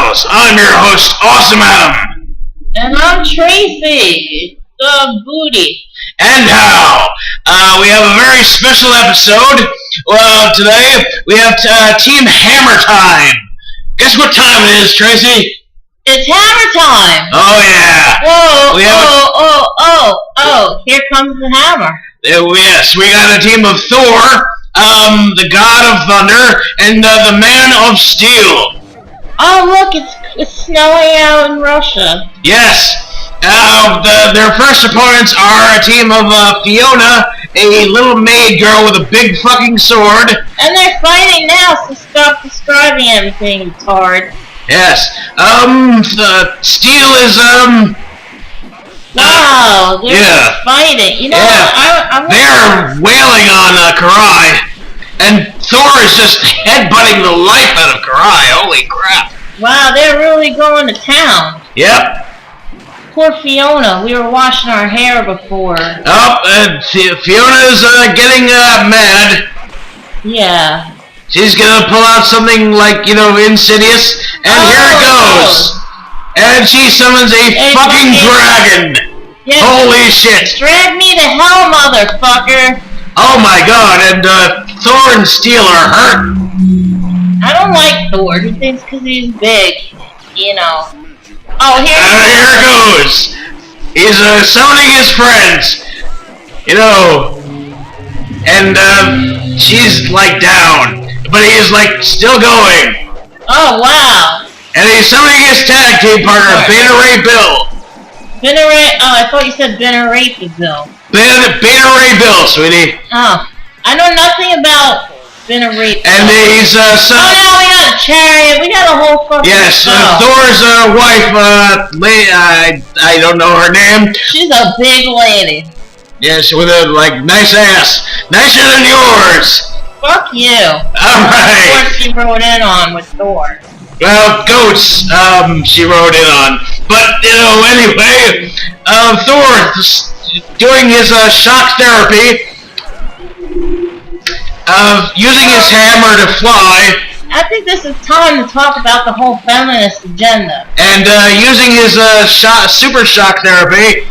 Pals. I'm your host, Awesome Adam. And I'm Tracey the Body. And how? We have a very special episode. Well, today we have Team Hammer Time. Guess what time it is, Tracey? It's hammer time. Oh, yeah. Oh, here comes the hammer. Yes, we got a team of Thor, the God of Thunder, and the Man of Steel. Oh, look, it's snowing out in Russia. Yes. Their first opponents are a team of Fiona, a little maid girl with a big fucking sword. And they're fighting now, so stop describing everything, retard. Yes. Steel is, Wow, they're fighting. You know, they're wailing on Karai, and Thor is just headbutting the life out of Karai. Holy crap. Wow, they're really going to town. Yep. Poor Fiona. We were washing our hair before. Fiona's getting mad. Yeah. She's gonna pull out something like, Insidious, and here it goes. And she summons a fucking dragon. Yeah. Holy shit. Drag me to hell, motherfucker. Oh my god, and Thor and Steel are hurt. I don't like Thor. He thinks because he's big, Oh, here it goes. He's summoning his friends. And she's like down, but he is like still going. Oh, wow. And he's summoning his tag team partner, Beta Ray Bill. I thought you said Beta Ray Bill. Beta Ray Bill, sweetie. Oh, I know nothing about Beta Ray Bill. And he's Oh, no, we got a chariot. We got a whole fucking Thor's wife, I don't know her name. She's a big lady. Yes, with a, nice ass. Nicer than yours. Fuck you. Alright. What she wrote in on with Thor. Well, goats, she wrote in on. But, anyway, Thor, doing his shock therapy, using his hammer to fly. I think this is time to talk about the whole feminist agenda. And using his super shock therapy.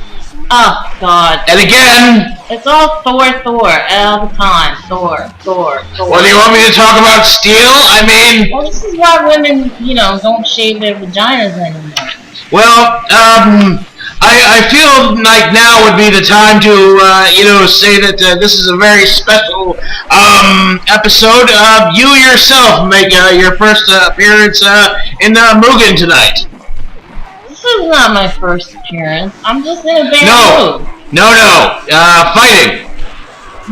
Oh, God. And again... It's all Thor, all the time. Thor. Well, do you want me to talk about Steel? Well, this is why women, don't shave their vaginas anymore. Well, I feel like now would be the time to, say that this is a very special, episode. You yourself make, your first, appearance, in, Mugen tonight. This is not my first appearance. I'm just in a bad mood. No, fighting.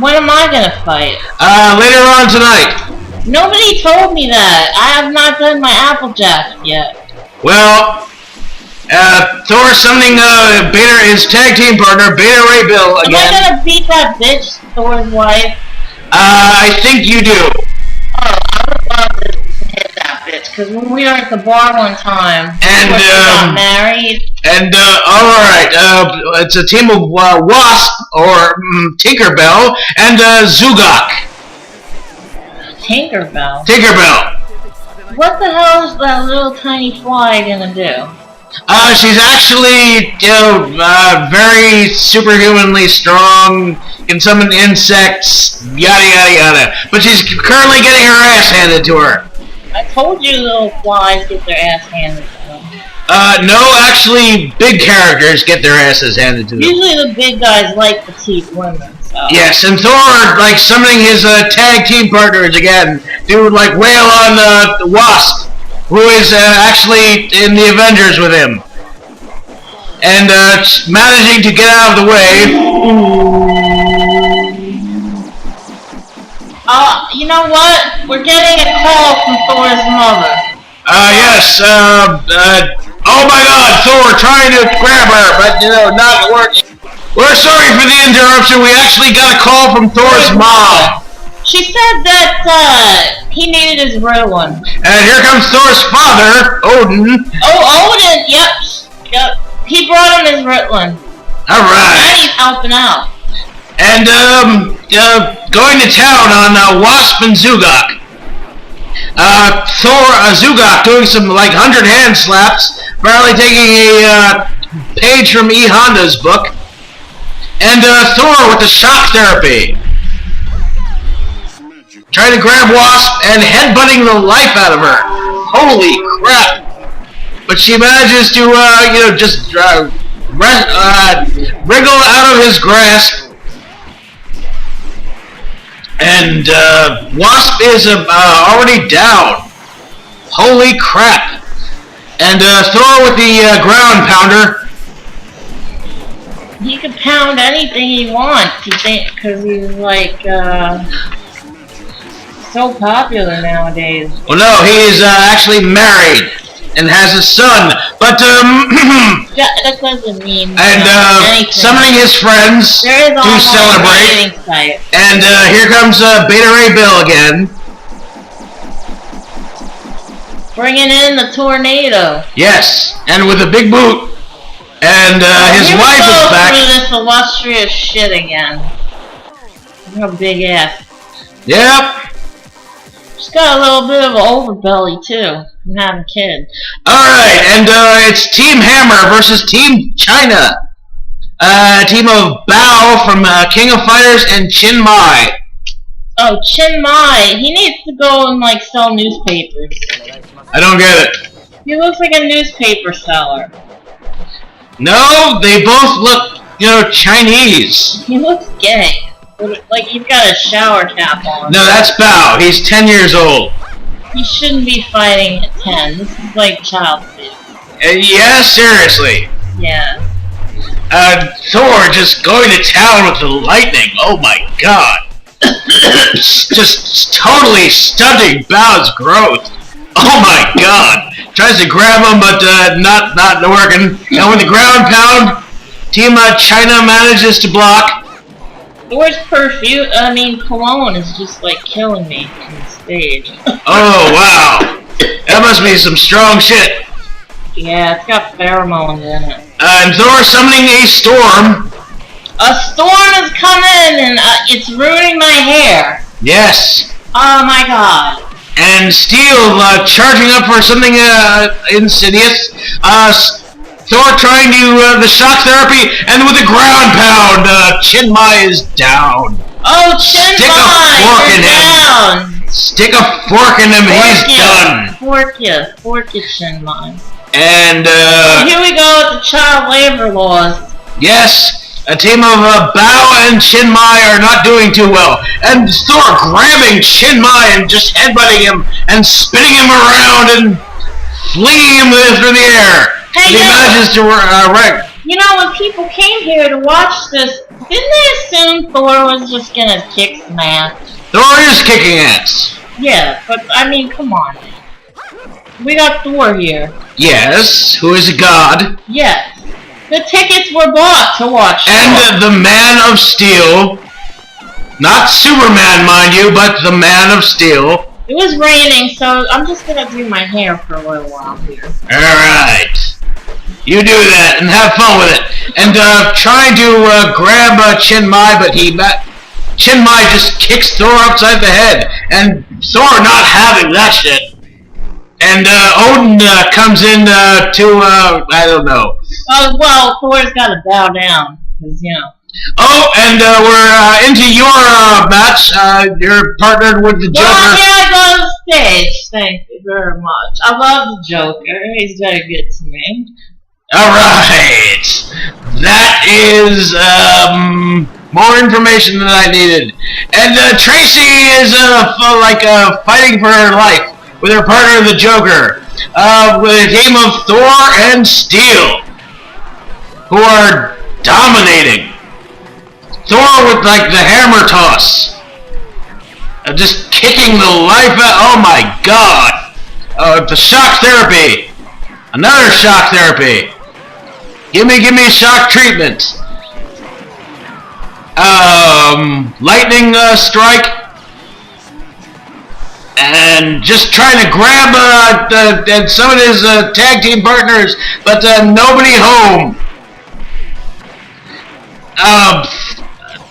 When am I gonna fight? Later on tonight. Nobody told me that. I have not done my Applejack yet. Well, Thor summoning, his tag team partner, Beta Ray Bill, again. Am I gonna beat that bitch, Thor's wife? I think you do. Oh, I would love to hit that bitch, because when we were at the bar one time, and we got married. And, alright, it's a team of, Wasp, or, Tinkerbell, and, Zugok. Tinkerbell? Tinkerbell. What the hell is that little tiny fly gonna do? She's actually, very superhumanly strong, can summon insects, yada yada yada. But she's currently getting her ass handed to her. I told you little flies get their ass handed to them. No, actually, big characters get their asses handed to them. Usually the big guys like petite women, so... Yes, and Thor, summoning his, tag team partners again, to, wail on, the Wasp, who is, actually in the Avengers with him. And, managing to get out of the way... You know what? We're getting a call from Thor's mother. Yes, oh my god, Thor trying to grab her, but, not working. We're sorry for the interruption, we actually got a call from Thor's mom. She said that, he needed his Ritalin. And here comes Thor's father, Odin. Oh, Odin, yep. He brought him his Ritalin. Alright. And he's helping out. And, going to town on, Wasp and Zugok. Thor, Zugok doing some like 100 hand slaps, apparently taking a page from E. Honda's book, and Thor with the shock therapy, trying to grab Wasp and headbutting the life out of her. Holy crap! But she manages to, just wriggle out of his grasp. And Wasp is already down. Holy crap! And Thor with the ground pounder. He can pound anything he wants, because he's like so popular nowadays. Well, no, he is actually married and has a son. But that doesn't mean and summoning his friends to celebrate. And here comes Beta Ray Bill again. Bringing in the tornado. Yes, and with a big boot. And his wife is back. Through this illustrious shit again. Her big ass. Yep. She's got a little bit of an overbelly too. From having kids. Alright, and it's Team Hammer versus Team China. Team of Bao from King of Fighters and Chin Mai. Oh, Chin Mai. He needs to go and like sell newspapers. I don't get it. He looks like a newspaper seller. No, they both look, Chinese. He looks gay. Like he's got a shower cap on. No, that's Bao. He's 10 years old. He shouldn't be fighting at 10. This is like child's play. Yeah, seriously. Yeah. Thor just going to town with the lightning. Oh my god. Just totally stunting Bao's growth. Oh my god. Tries to grab him, but not working. And with the ground pound, Team China manages to block. Thor's cologne is just like killing me on the stage. Oh wow. That must be some strong shit. Yeah, it's got pheromones in it. And Thor summoning a storm. A storm is coming and it's ruining my hair. Yes. Oh my god. And Steel charging up for something insidious. Thor trying to the shock therapy, and with a ground pound, Chin Mai is down. Oh, Chin Mai, you're down. Stick a fork in him. He's done. Fork you, Chin Mai. And here we go with the child labor laws. Yes. A team of Bao and Chin Mai are not doing too well. And Thor grabbing Chin Mai and just headbutting him and spinning him around and flinging him through the air. Hey, he manages to wreck. You know, when people came here to watch this, didn't they assume Thor was just gonna kick some ass? Thor is kicking ass. Yeah, but I mean, come on. We got Thor here. Yes, who is a god. Yes. The tickets were bought to watch. And the Man of Steel. Not Superman, mind you, but the Man of Steel. It was raining, so I'm just gonna do my hair for a little while here. Alright. You do that and have fun with it. And trying to grab Chin Mai, but Chin Mai just kicks Thor upside the head. And Thor not having that shit. And Odin comes in to, I don't know. Oh, well, Thor's gotta bow down, because, Oh, and we're into your match. You're partnered with the Joker. Well, here I go on the stage. Thank you very much. I love the Joker. He's very good to me. Alright. That is, more information than I needed. And Tracey is, fighting for her life with her partner, the Joker, with a team of Thor and Steel, who are dominating. Thor with, the hammer toss, just kicking the life out. Oh my god. The shock therapy. Another shock therapy. Gimme shock treatment. Lightning strike. And just trying to grab some of his tag team partners, but nobody home.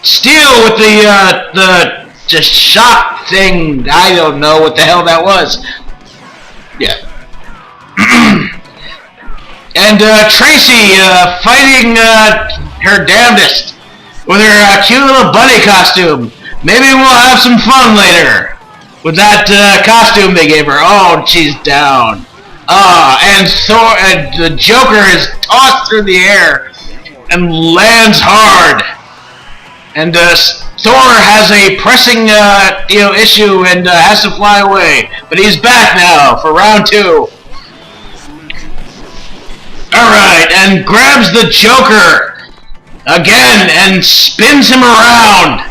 Steel with the shock thing. I don't know what the hell that was. Yeah. And Tracey fighting her damnedest with her cute little bunny costume. Maybe we'll have some fun later with that costume they gave her. Oh, she's down. And Thor, the Joker is tossed through the air and lands hard. And Thor has a pressing issue and has to fly away. But he's back now for round 2. Alright, and grabs the Joker again and spins him around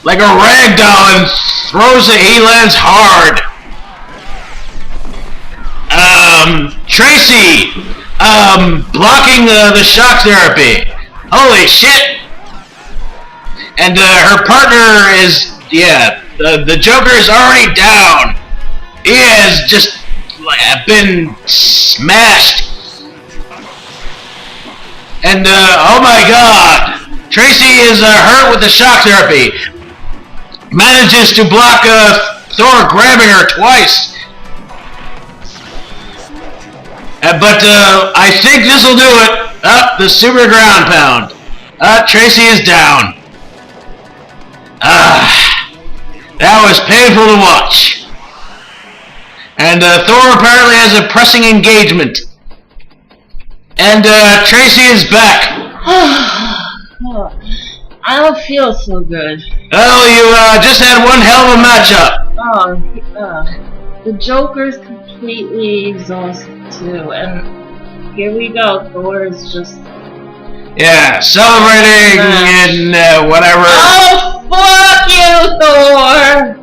like a rag doll and throws it. He lands hard. Tracey blocking the shock therapy. Holy shit! And her partner is, the Joker is already down. He has just been smashed. And, oh my god, Tracey is hurt with the shock therapy. Manages to block Thor grabbing her twice. But I think this will do it. The super ground pound. Tracey is down. That was painful to watch. And Thor apparently has a pressing engagement. And Tracey is back. I don't feel so good. Oh, you just had one hell of a matchup. The Joker's completely exhausted too, and here we go. Thor is just... Yeah, celebrating and whatever. Oh, fuck you, Thor!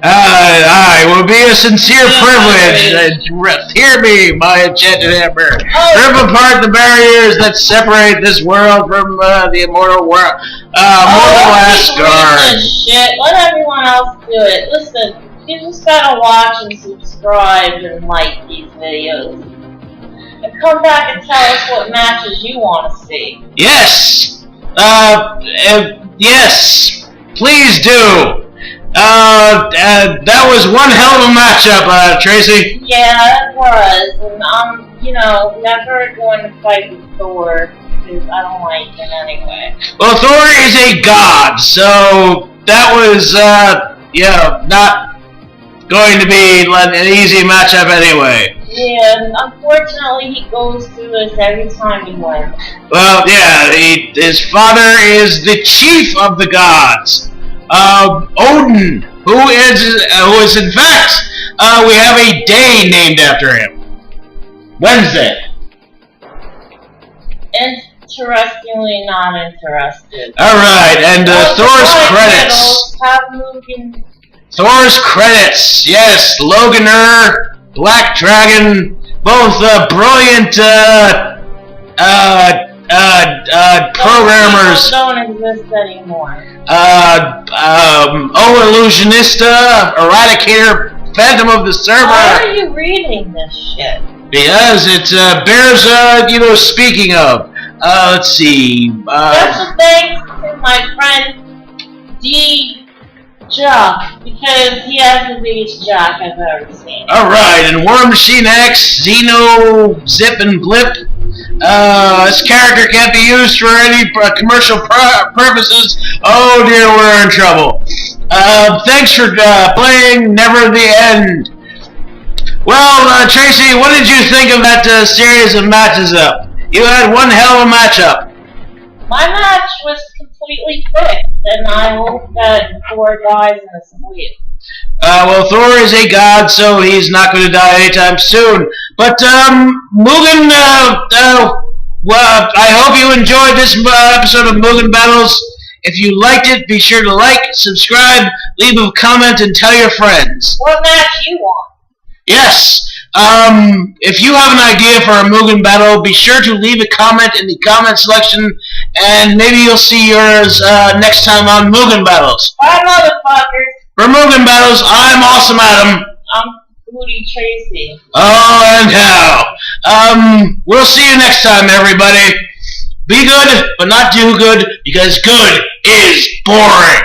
It will be a sincere privilege. Hear me, my enchanted hammer. Rip apart the barriers that separate this world from the immortal world. Mortal Asgard. Shit. Let everyone else do it. Listen, you just gotta watch and subscribe and like these videos. And come back and tell us what matches you want to see. Yes! Yes! Please do! That was one hell of a matchup, Tracey. Yeah, it was. And I'm, never going to fight with Thor because I don't like him anyway. Well, Thor is a god, so that was, not going to be an easy matchup anyway. Yeah, and unfortunately he goes through this every time he wins. Well, yeah, his father is the chief of the gods. Odin, who is in fact, we have a day named after him. Wednesday. Interestingly not interested. Alright, and Thor's credits. Thor's credits, yes, Loganer, Black Dragon, both brilliant programmers. Don't exist anymore. Illusionista, Eradicator, Phantom of the Server. Why are you reading this shit? Because it bears, speaking of. Let's see. Special thanks to my friend D. Jock, because he has the biggest jock I've ever seen. Alright, and War Machine X, Xeno, Zip, and Blip. This character can't be used for any commercial purposes. Oh dear, we're in trouble. Thanks for playing Never the End. Well, Tracey, what did you think of that series of matches up? You had one hell of a matchup. My match was completely fixed, and I hope that Thor dies in his sleep. Well, Thor is a god, so he's not going to die anytime soon. But, Mugen, well, I hope you enjoyed this episode of Mugen Battles. If you liked it, be sure to like, subscribe, leave a comment, and tell your friends. What match you want? Yes. If you have an idea for a Mugen battle, be sure to leave a comment in the comment section, and maybe you'll see yours next time on Mugen Battles. Bye, motherfuckers. For Mugen Battles, I'm Awesome Adam. I'm Booty Tracey. Oh, and how. We'll see you next time, everybody. Be good, but not too good, because good is boring.